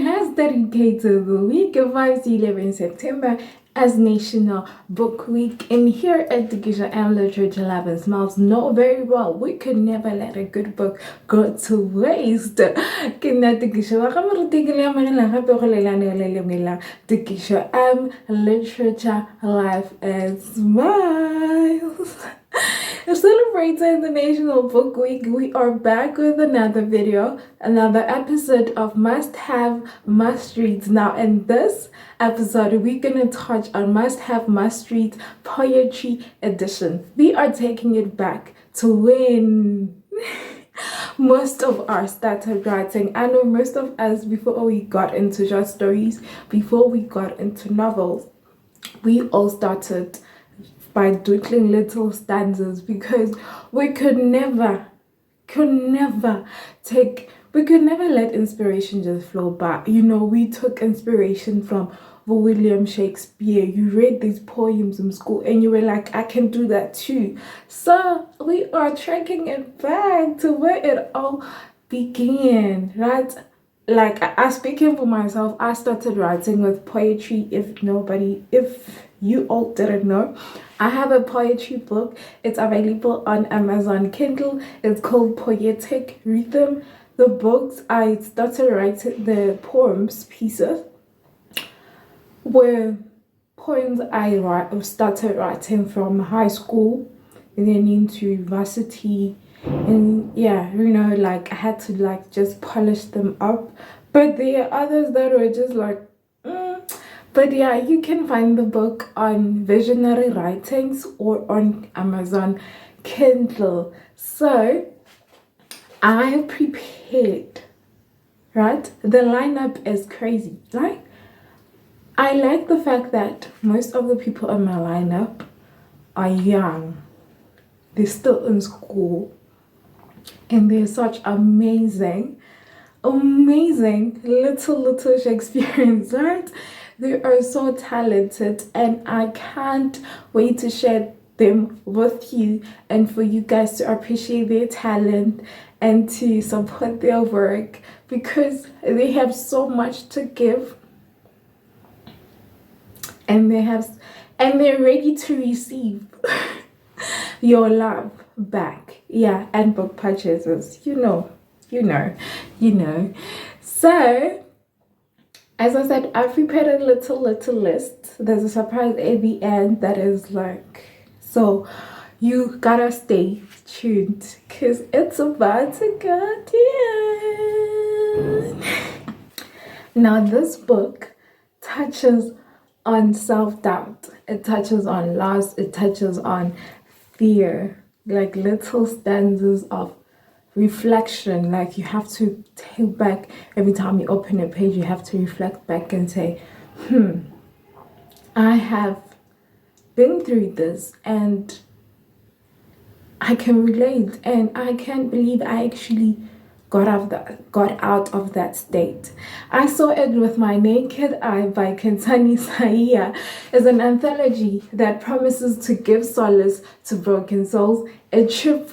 has dedicated the week of 5 to 11 September as National Book Week. And here at the Gisha and Literature Lab and Smiles know very well we could never let a good book go to waste. Literature Life and Smiles. Celebrating the National Book Week, we are back with another video, another episode of Must Have, Must Reads. Now, in this episode, we're going to touch on Must Have, Must Read Poetry Edition. We are taking it back to when most of us started writing. I know most of us, before we got into short stories, before we got into novels, we all started by doodling little stanzas because we could never let inspiration just flow by. You know, we took inspiration from William Shakespeare. You read these poems in school and you were like, I can do that too. So we are tracking it back to where it all began, right? Like, I speaking for myself, I started writing with poetry. If you all didn't know, I have a poetry book. It's available on Amazon Kindle. It's called Poetic Rhythm. The books, I started writing the poems pieces were poems I started writing from high school and then into university. And yeah, you know, like I had to like just polish them up. But there are others that were just like But yeah, you can find the book on Visionary Writings or on Amazon Kindle. So I prepared, right? The lineup is crazy. Like, I like the fact that most of the people in my lineup are young. They're still in school. And they're such amazing little Shakespeareans, right? They are so talented and I can't wait to share them with you and for you guys to appreciate their talent and to support their work because they have so much to give and they're ready to receive your love back. Yeah, and book purchases, you know. So as I said, I prepared a little list. There's a surprise at the end that is like, so you gotta stay tuned because it's about to go down. Now, this book touches on self-doubt. It touches on loss. It touches on fear, like little stanzas of reflection. Like, you have to take back every time you open a page, you have to reflect back and say, I have been through this and I can relate and I can't believe I actually got out of that state. I Saw It With My Naked Eye by Khensani Sayiya is an anthology that promises to give solace to broken souls, a trip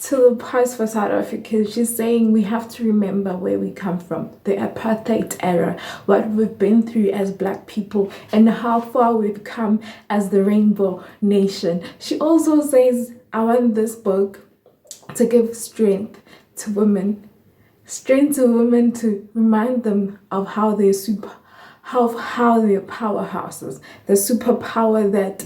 to the past for South Africa. She's saying we have to remember where we come from, the apartheid era, what we've been through as Black people, and how far we've come as the Rainbow Nation. She also says, I want this book to give strength to women to remind them of how they're powerhouses, the superpower that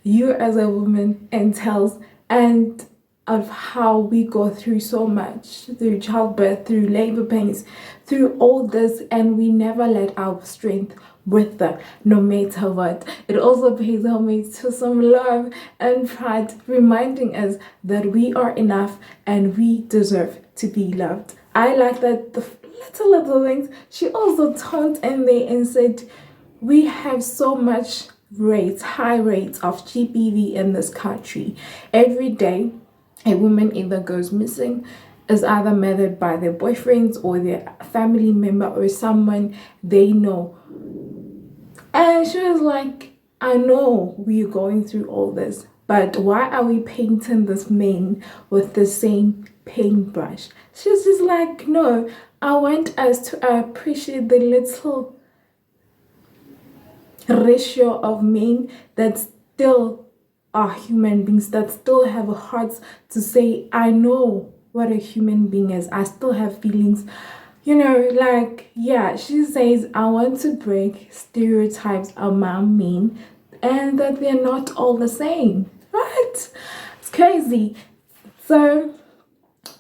you as a woman entails, and of how we go through so much, through childbirth, through labor pains, through all this, and we never let our strength wither, no matter what. It also pays homage to some love and pride, reminding us that we are enough and we deserve to be loved. I like that the little things. She also toned in there and said, we have so much high rates of GBV in this country. Every day, a woman either goes missing, is either murdered by their boyfriends or their family member or someone they know. And she was like, I know we're going through all this, but why are we painting this man with the same paintbrush? She's just like, no, I want us to appreciate the little ratio of men that still are human beings, that still have hearts to say, I know what a human being is. I still have feelings. Like, yeah, she says, I want to break stereotypes among men and that they're not all the same. Right? It's crazy. So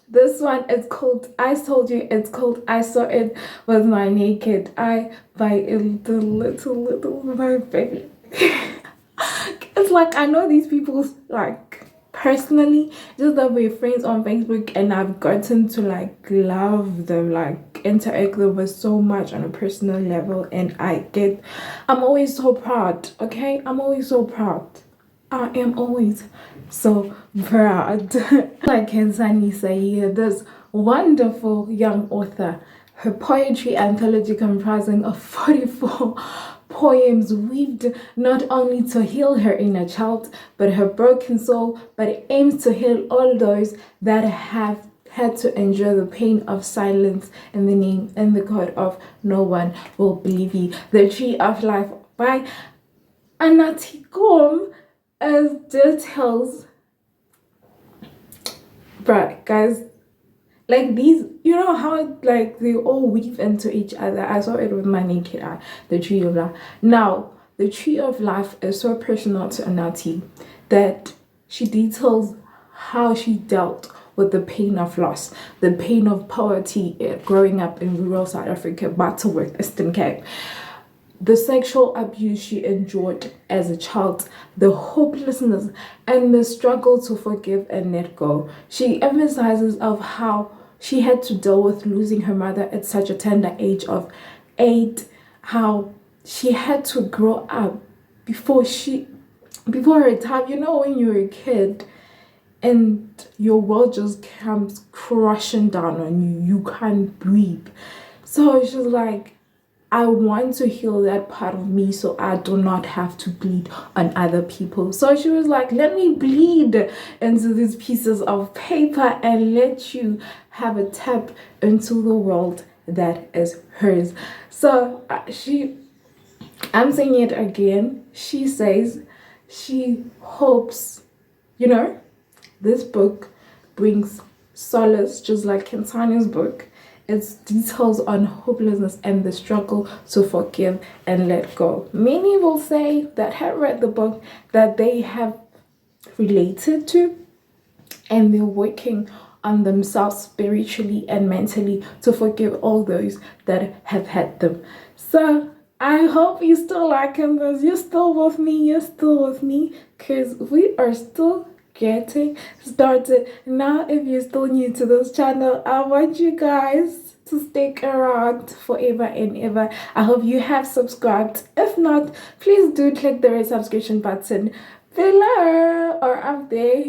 this one is called, I told you, it's called I Saw It With My Naked Eye by the little my baby. It's like, I know these people like personally, just that we're friends on Facebook, and I've gotten to like love them, like interact with them so much on a personal level, and I'm always so proud. Okay, I'm always so proud. I am always so proud. Like Khensani Sayiya, this wonderful young author, her poetry anthology comprising of 44 poems weaved not only to heal her inner child, but her broken soul, but it aims to heal all those that have had to endure the pain of silence in the name and the code of no one will believe you. The Tree of Life by Anatikom as details. But guys, like these, how like they all weave into each other. I saw it with my naked eye, the Tree of Life. Now, the Tree of Life is so personal to Anati that she details how she dealt with the pain of loss, the pain of poverty, growing up in rural South Africa, Butterworth, Eastern Cape, the sexual abuse she endured as a child, the hopelessness and the struggle to forgive and let go. She emphasizes of how she had to deal with losing her mother at such a tender age of 8, how she had to grow up before her time. When you're a kid and your world just comes crushing down on you, you can't breathe. So she's like, I want to heal that part of me so I do not have to bleed on other people. So she was like, let me bleed into these pieces of paper and let you have a tap into the world that is hers. So I'm saying it again. She says she hopes, this book brings solace, just like Khensani's book. It's details on hopelessness and the struggle to forgive and let go. Many will say that have read the book that they have related to, and they're working on themselves spiritually and mentally to forgive all those that have had them. So I hope you still liking this. You're still with me, because we are still getting started. Now, if you're still new to this channel, I want you guys to stick around forever and ever. I hope you have subscribed. If not, please do click the red subscription button below or up there,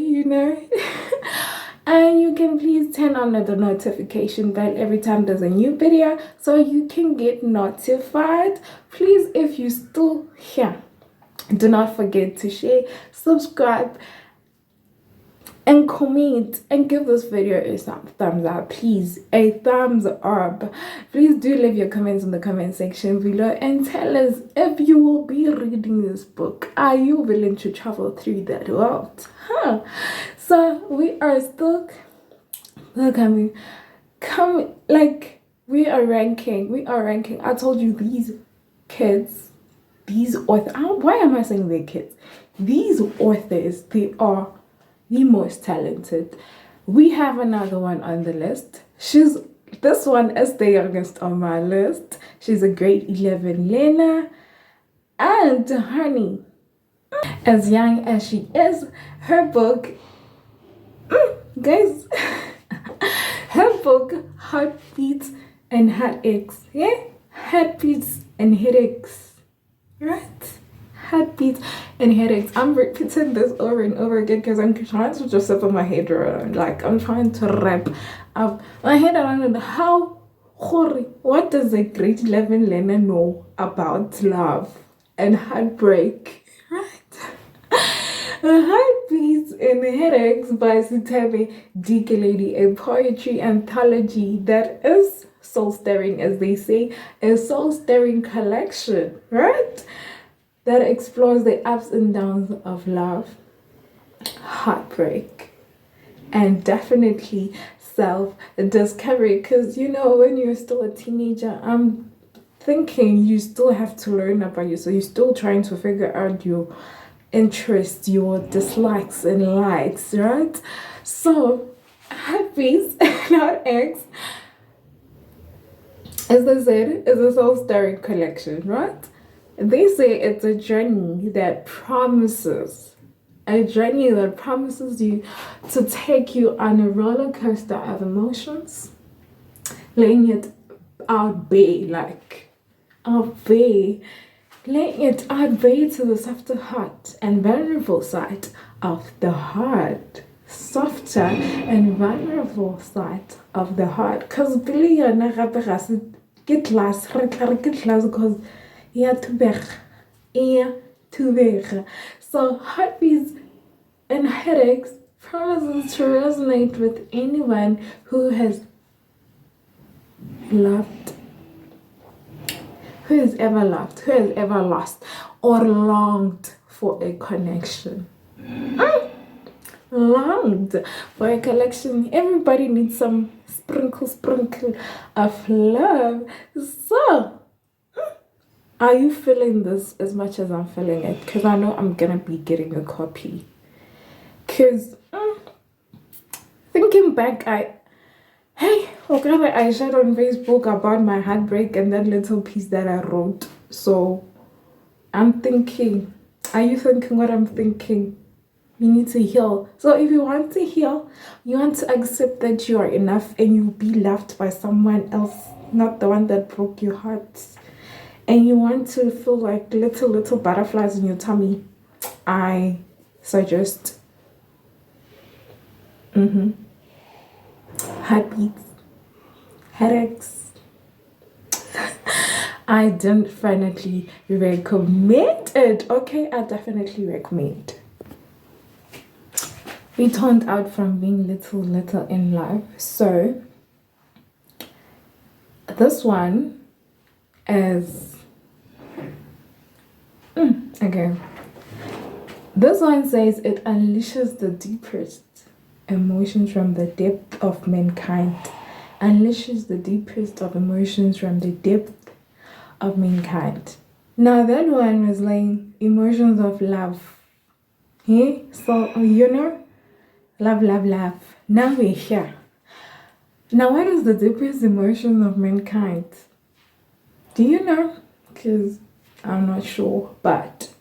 and you can please turn on the notification bell every time there's a new video so you can get notified. Please, if you still here, do not forget to share, subscribe, and comment, and give this video a thumbs up, please, a thumbs up. Please do leave your comments in the comment section below and tell us if you will be reading this book. Are you willing to travel through that world? So we are still coming, like we are ranking. I told you, these kids, these authors, why am I saying they're kids? These authors, they are the most talented. We have another one on the list. This one is the youngest on my list. She's a grade 11 learner, and honey, as young as she is, her book, guys, her book, Heartbeats and Headaches, Heartbeats and Headaches, right? Heartbeats and headaches. I'm repeating this over and over again because I'm trying to just wrap my head around. Like, I'm trying to wrap up my head around what does a grade 11 learner know about love and heartbreak, right? Heartbeats and Headaches by Sitabe Dikeledi, a poetry anthology that is soul-stirring, as they say, a soul-stirring collection, right? That explores the ups and downs of love, heartbreak, and definitely self-discovery. Because, when you're still a teenager, I'm thinking you still have to learn about yourself. You're still trying to figure out your interests, your dislikes and likes, right? So, Happy's not X, as they said, is a soul-stirring collection, right? They say it's a journey that promises you to take you on a roller coaster of emotions, laying it out bare, laying it out bare to the softer heart and vulnerable side of the heart. Softer and vulnerable side of the heart. Because Billy get class because to beg. So heartbeats and headaches promises to resonate with anyone who has loved, who has ever lost, or longed for a connection. Longed for a connection. Everybody needs some sprinkle of love. So, are you feeling this as much as I'm feeling it? Because I know I'm gonna be getting a copy. Because thinking back, I shared on Facebook about my heartbreak and that little piece that I wrote. So I'm thinking, are you thinking what I'm thinking? You need to heal. So if you want to heal, you want to accept that you are enough and you'll be loved by someone else, not the one that broke your heart. And you want to feel like little butterflies in your tummy, I suggest heartbeats, headaches. I definitely recommend it. Okay, I definitely recommend. We turned out from being little in love. So this one is okay. This one says it unleashes the deepest emotions from the depth of mankind. Unleashes the deepest of emotions from the depth of mankind. Now that one was like emotions of love. Yeah? So love. Now we're here. Now what is the deepest emotion of mankind? Do you know? Because I'm not sure. But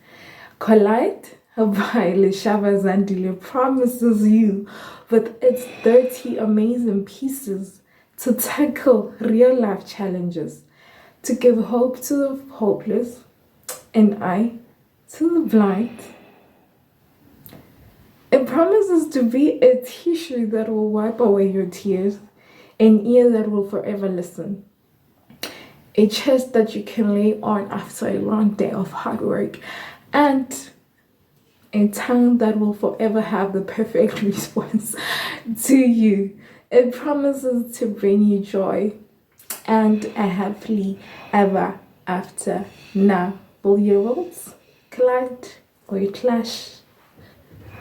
Collide by Leshaba Zandile promises you with its 30 amazing pieces to tackle real life challenges, to give hope to the hopeless, and eye to the blind. It promises to be a tissue that will wipe away your tears, an ear that will forever listen, a chest that you can lay on after a long day of hard work, and a tongue that will forever have the perfect response to you. It promises to bring you joy and a happily ever after. Now, will your worlds collide or clash?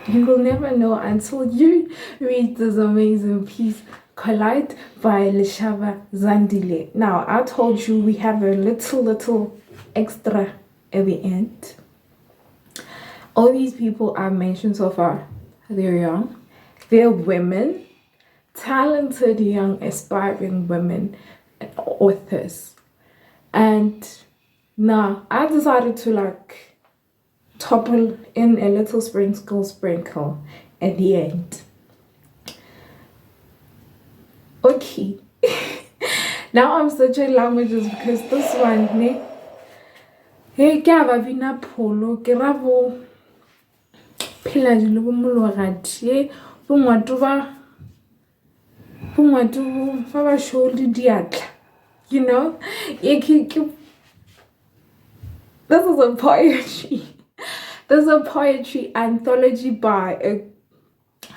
You will never know until you read this amazing piece, Collide by Leshaba Zandile. Now, I told you we have a little extra at the end. All these people I've mentioned so far, they're young. They're women, talented, young, aspiring women, and authors. And now I decided to topple in a little sprinkle at the end. Okay. Now I'm switching languages because this one, hey, kava vina polo, kiravo, pila jilubu mulogati, bungwatu fava sholi diatla. This is a poetry. There's a poetry anthology by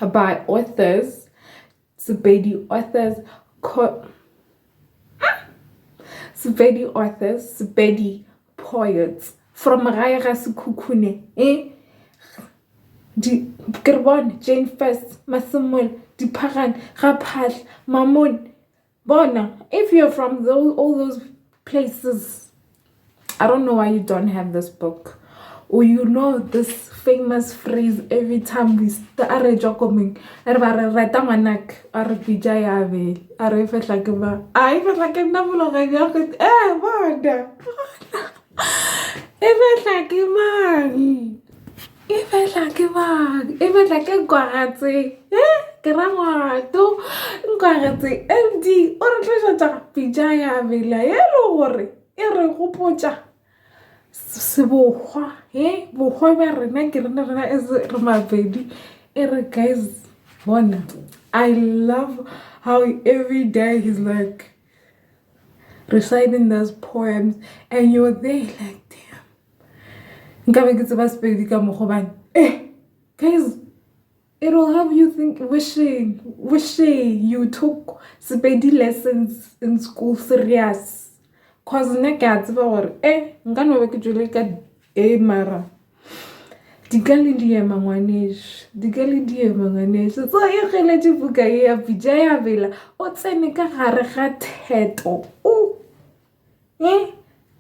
authors, Sepedi authors, Sepedi poets from Raya Sukukune, Gerbon, Jane First, Masamul, Diparan, Rapal, Mamun. Bona, if you're from all those places, I don't know why you don't have this book. Or you know this famous phrase every time we start joking. Nkoagatse MD o re tloša bijaya vela yelo gore e re gopotša sebohwa bohwa ba rena ke rena as re Mapedi guys bona. I love how every day he's like reciting those poems and you're there like damn nkabe ke tseba Sepedi ka mokgwa guys, it'll have you think wishing you took Sepedi lessons in school serious. Cause nne ke a tseba gore nka no be ke jole ka mara dikale di ema ngwaneso so e geletse buka e ya bijaya vela o tsene ka gare ga theto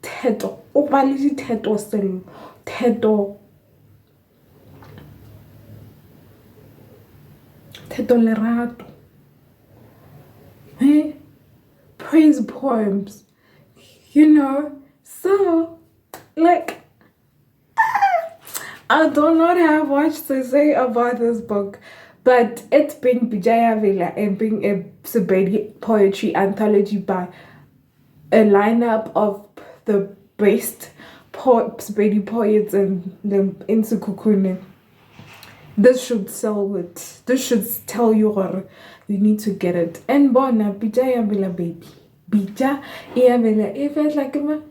theto o ba le ditheto sello theto lerato praise poems, you know. So like I do not have much to say about this book, but it's being Bijaya Vela and being a Sepedi poetry anthology by a lineup of the best Sepedi poets in Sekukune. This should sell it. This should tell you or you need to get it. And bona Bijaya Vela baby. Bija Vela it felt like a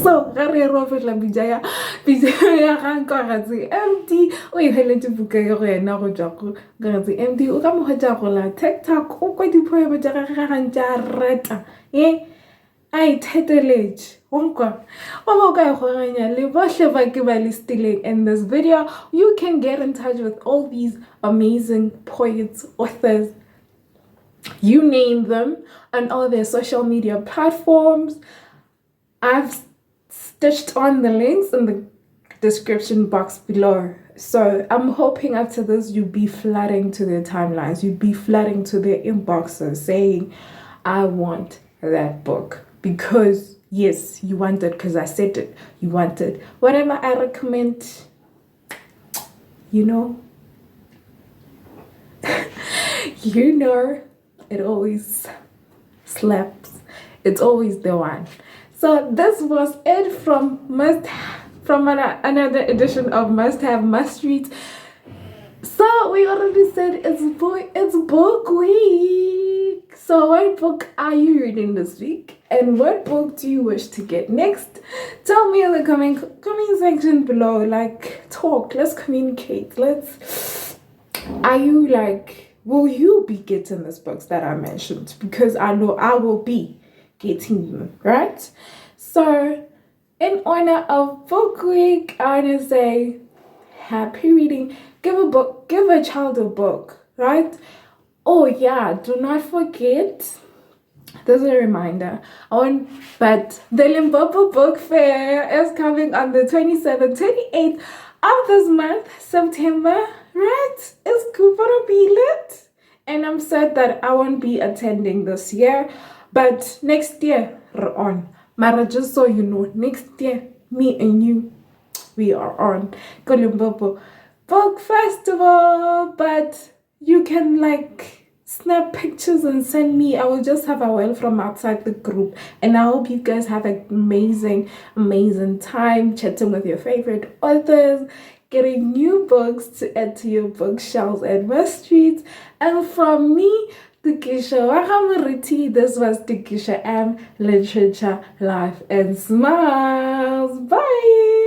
so gare ro fetla bijaya ga Nkoagatse MD o e heletse buka ya go yena go ja go Nkoagatse MD o ka mo hotsa go la TikTok o kwa dipoemo tsa gagwe ga ntja reta ai theteletse wonkwa o mo ka go ganya le bohle ba ke ba listileng in this video. You can get in touch with all these amazing poets, authors, you name them, on all their social media platforms. I've stitched on the links in the description box below. So I'm hoping after this you'll be flooding to their timelines. You'll be flooding to their inboxes saying, I want that book. Because yes, you want it because I said it. You want it. Whatever I recommend, you know, it always slaps. It's always the one. So this was it from another edition of Must Have Must Read. So we already said it's book week. So what book are you reading this week? And what book do you wish to get next? Tell me in the comment section below. Like talk, let's communicate. Are you like, will you be getting these books that I mentioned? Because I know I will be getting them, right? So in honor of book week, I want to say happy reading. Give a child a book, right? Oh yeah, do not forget, there's a reminder, but the Limpopo Book Fair is coming on the 27th, 28th of this month, September, right? It's gonna be lit. And I'm sad that I won't be attending this year. But next year, we're on. Mara, just so you know, next year, me and you, we are on Limpopo Book Festival. But you can like snap pictures and send me. I will just have a well from outside the group. And I hope you guys have an amazing, amazing time chatting with your favorite authors, getting new books to add to your bookshelves and must reads. And from me, Tikisha Wahamuriti, this was Tikisha M, Literature, Life, and Smiles. Bye!